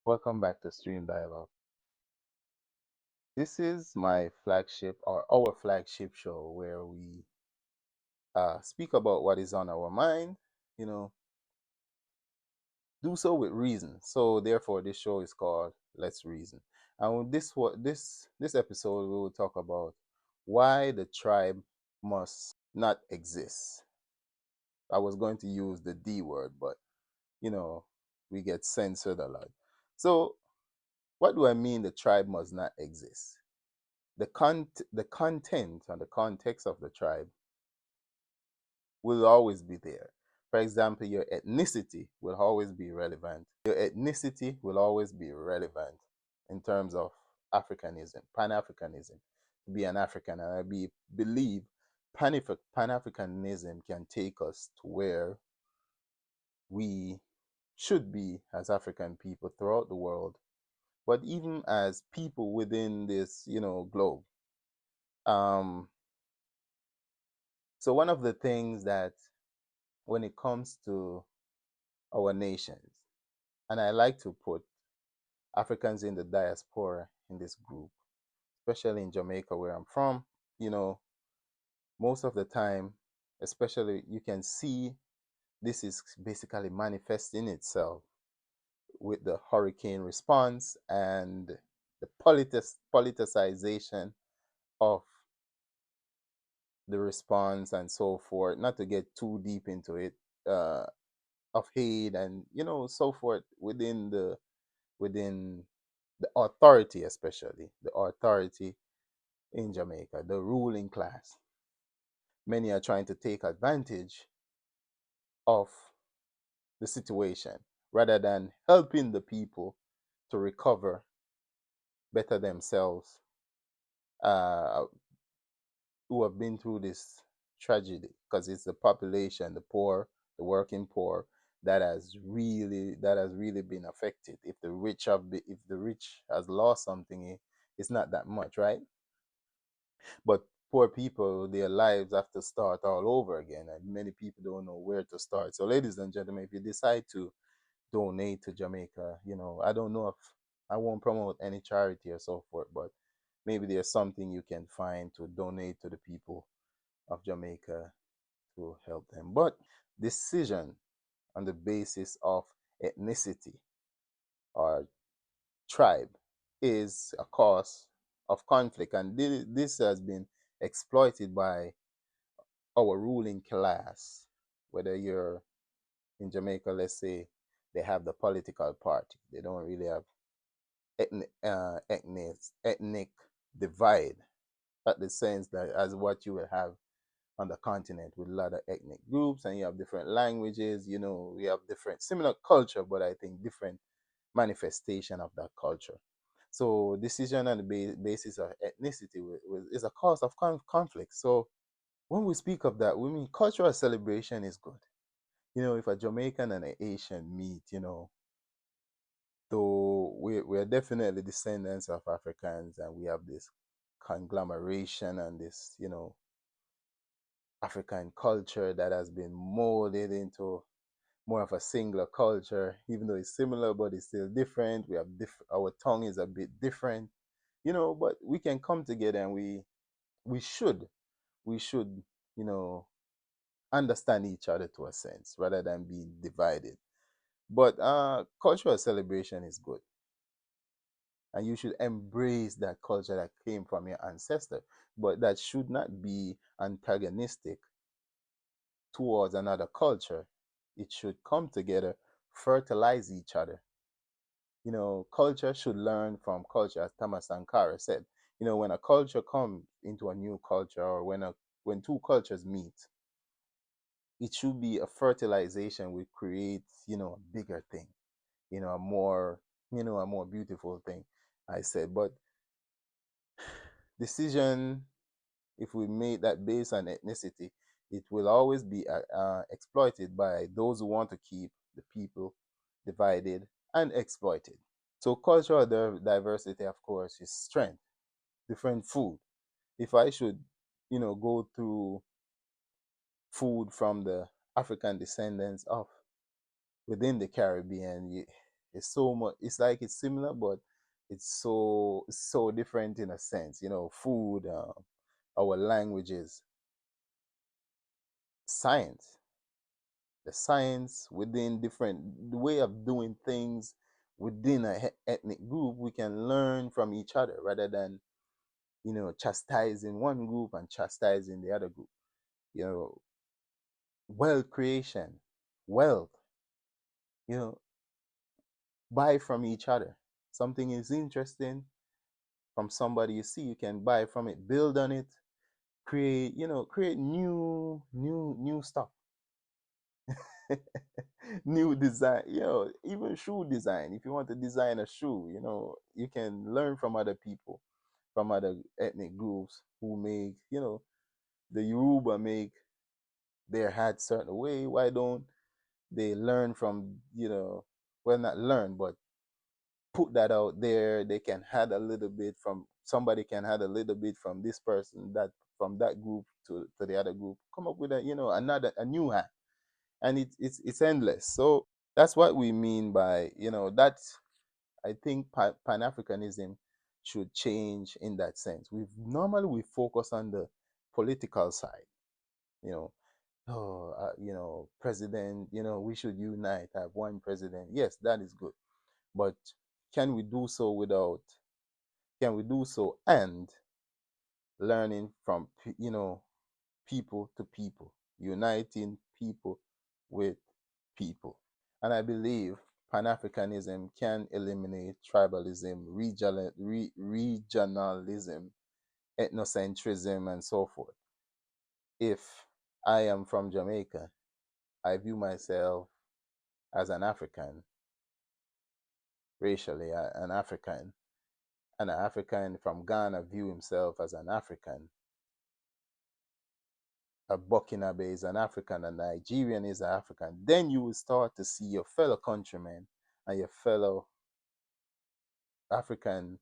Welcome back to Stream Dialogue. This is my flagship or our flagship show where we speak about what is on our mind, you know, do so with reason. So therefore this show is called Let's Reason. And with this episode we will talk about why the tribe must not exist. I was going to use the D word, but you know, we get censored a lot. So what do I mean the tribe must not exist? The content and the context of the tribe will always be there. For example, your ethnicity will always be relevant. Your ethnicity will always be relevant in terms of Africanism, Pan Africanism, to be an African. And believe Pan Africanism can take us to where we should be as African people throughout the world, but even as people within this, globe. Um, so one of the things that when it comes to our nations, and I like to put Africans in the diaspora in this group, especially in Jamaica where I'm from, you know, most of the time, especially you can see this is basically manifesting itself with the hurricane response and the politicization of the response and so forth. Not to get too deep into it, uh, of hate and so forth within the authority, especially the authority in Jamaica, the ruling class. Many are trying to take advantage of the situation rather than helping the people to recover better themselves, uh, who have been through this tragedy, because it's the population, the poor, the working poor, that has really been affected. If the rich has lost something, it's not that much, right? But poor people, their lives have to start all over again, and many people don't know where to start. So, ladies and gentlemen, if you decide to donate to Jamaica, I don't know if I won't promote any charity or so forth, but maybe there's something you can find to donate to the people of Jamaica to help them. But decision on the basis of ethnicity or tribe is a cause of conflict, and this has been exploited by our ruling class. Whether you're in Jamaica, let's say they have the political party, they don't really have ethnic divide at the sense that as what you will have on the continent with a lot of ethnic groups, and you have different languages. We have different similar culture, but I think different manifestation of that culture. So decision on the basis of ethnicity is a cause of conflict. So when we speak of that, we mean cultural celebration is good. If a Jamaican and an Asian meet, though we're definitely descendants of Africans, and we have this conglomeration and this, African culture that has been molded into more of a singular culture, even though it's similar, but it's still different. Our tongue is a bit different, but we can come together, and we should we should, you know, understand each other to a sense rather than being divided. But cultural celebration is good, and you should embrace that culture that came from your ancestor. But that should not be antagonistic towards another culture. It should come together, fertilize each other. Culture should learn from culture, as Thomas Sankara said. When a culture comes into a new culture, or when two cultures meet, it should be a fertilization which creates, a bigger thing, a more beautiful thing. I said, but decision, if we made that based on ethnicity, it will always be exploited by those who want to keep the people divided and exploited. So cultural diversity, of course, is strength. Different food. If I should, go through food from the African descendants of within the Caribbean, It's so much. It's like it's similar, but it's so different in a sense. Food, our languages, science, the science within different the way of doing things within a ethnic group. We can learn from each other rather than chastising one group and chastising the other group. You know, wealth creation, wealth. You know, buy from each other. Something is interesting from somebody you see, you can buy from it, build on it, create new stuff. New design, even shoe design. If you want to design a shoe, you can learn from other people, from other ethnic groups who make, the Yoruba make their hat certain way. Why don't they learn from, well, not learn, but put that out there? They can add a little bit from somebody, can add a little bit from this person, that from that group to the other group, come up with another a new hat. And it's endless. So that's what we mean by, that. I think pan-Africanism should change in that sense. We focus on the political side, you know president, we should unite, have one president. Yes, that is good, but can we do so without can we do so and learning from people to people, uniting people with people? And I believe Pan-Africanism can eliminate tribalism, regionalism, ethnocentrism, and so forth. If I am from Jamaica, I view myself as an African, racially an African, and an African from Ghana view himself as an African. A Burkinabe is an African, a Nigerian is an African. Then you will start to see your fellow countrymen and your fellow African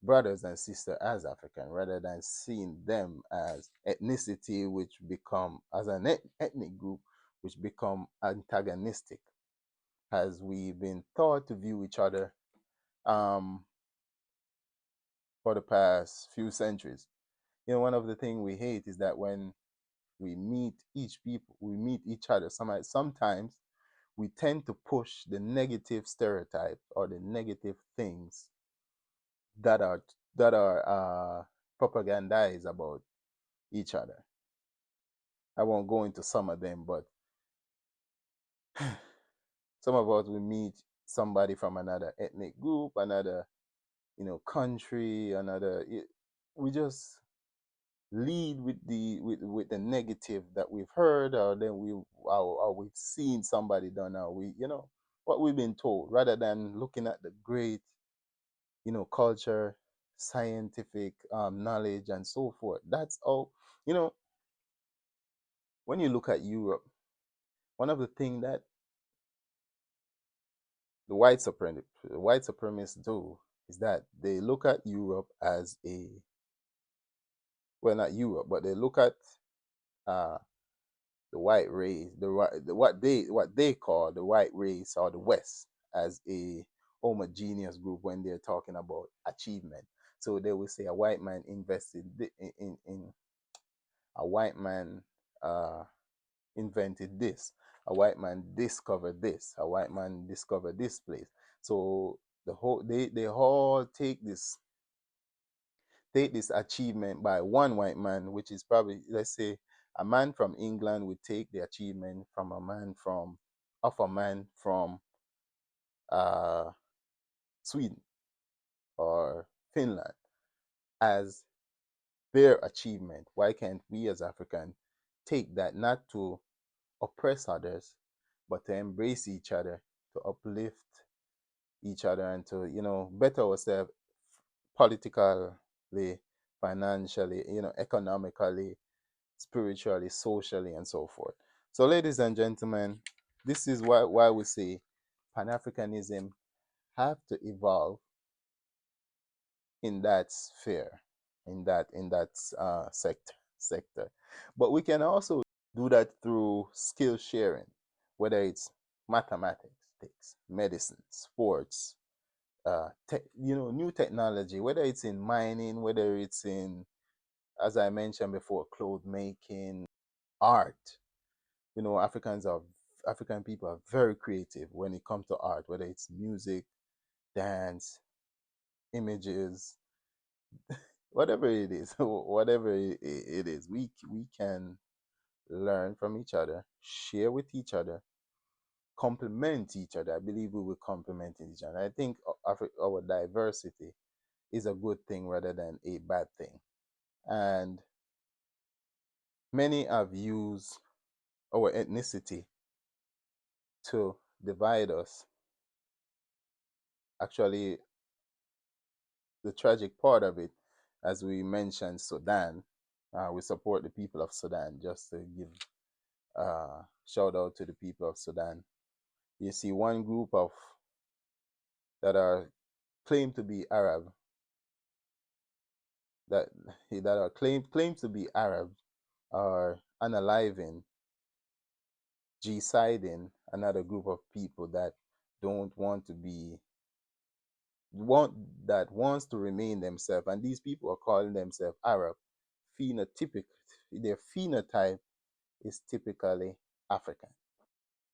brothers and sisters as African, rather than seeing them as ethnicity, which become as an ethnic group, which become antagonistic, as we've been taught to view each other um, for the past few centuries. One of the things we hate is that when we meet each other. Sometimes we tend to push the negative stereotypes or the negative things that are propagandized about each other. I won't go into some of them, but some of us will meet somebody from another ethnic group, another country, we just lead with the negative that we've heard, or then we've seen somebody done, or what we've been told, rather than looking at the great culture, scientific knowledge, and so forth. That's all. you know when you look at Europe, one of the things that the white supremacists do is that they look at Europe as a, well, not Europe, but they look at uh, the white race, what they call the white race or the West, as a homogeneous group when they're talking about achievement. So they will say a white man invested in a white man uh, invented this, a white man discovered this, a white man discovered this place. So they all take this achievement by one white man, which is probably, let's say, a man from England would take the achievement from a man from uh, Sweden or Finland as their achievement. Why can't we as Africans take that, not to oppress others, but to embrace each other, to uplift each other, and to better ourselves politically, financially, economically, spiritually, socially, and so forth. So, ladies and gentlemen, this is why we say Pan Africanism have to evolve in that sphere, in that sector. But we can also do that through skill sharing, whether it's mathematics, politics, medicine, sports, new technology, whether it's in mining, whether it's in, as I mentioned before, cloth making, art. Africans are African people are very creative when it comes to art, whether it's music, dance, images, whatever it is, whatever it is, we can learn from each other, share with each other, complement each other. I believe we will complement each other. I think our diversity is a good thing rather than a bad thing. And many have used our ethnicity to divide us. Actually, the tragic part of it, as we mentioned, Sudan, we support the people of Sudan, just to give shout out to the people of Sudan. You see one group of that are claimed to be Arab, that that are claimed to be Arab, are unaliving, genociding another group of people that don't want to be want that wants to remain themselves, and these people are calling themselves Arab. Phenotypic, their phenotype is typically African.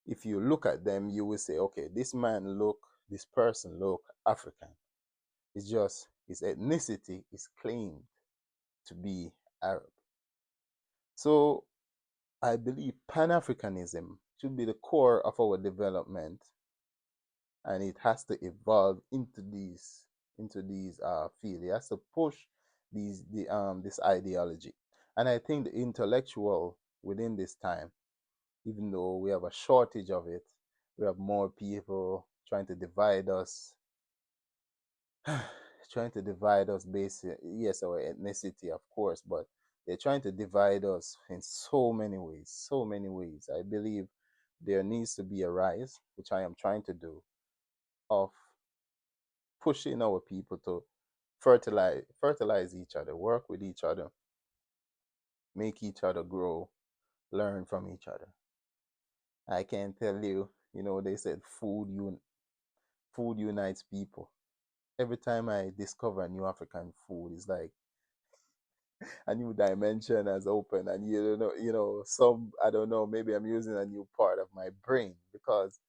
If you look at them, you will say, okay, this person look African. It's just his ethnicity is claimed to be Arab. So I believe Pan Africanism should be the core of our development, and it has to evolve into these fields. It has to push this ideology, and I think the intellectual within this time, even though we have a shortage of it, we have more people trying to divide us, trying to divide us based, yes, our ethnicity, of course, but they're trying to divide us in so many ways, so many ways. I believe there needs to be a rise, which I am trying to do, of pushing our people to fertilize each other, work with each other, make each other grow, learn from each other. I can tell you, they said food unites people. Every time I discover a new African food, it's like a new dimension has opened, and some, I don't know, maybe I'm using a new part of my brain, because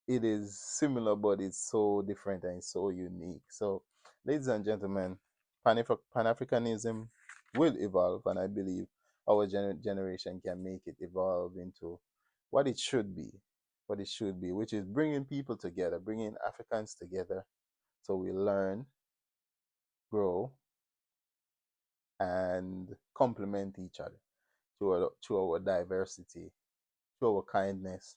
it is similar, but it's so different and so unique. So, ladies and gentlemen, Pan-Africanism will evolve, and I believe our generation can make it evolve into what it should be, which is bringing people together, bringing Africans together, so we learn, grow, and complement each other through our diversity, through our kindness,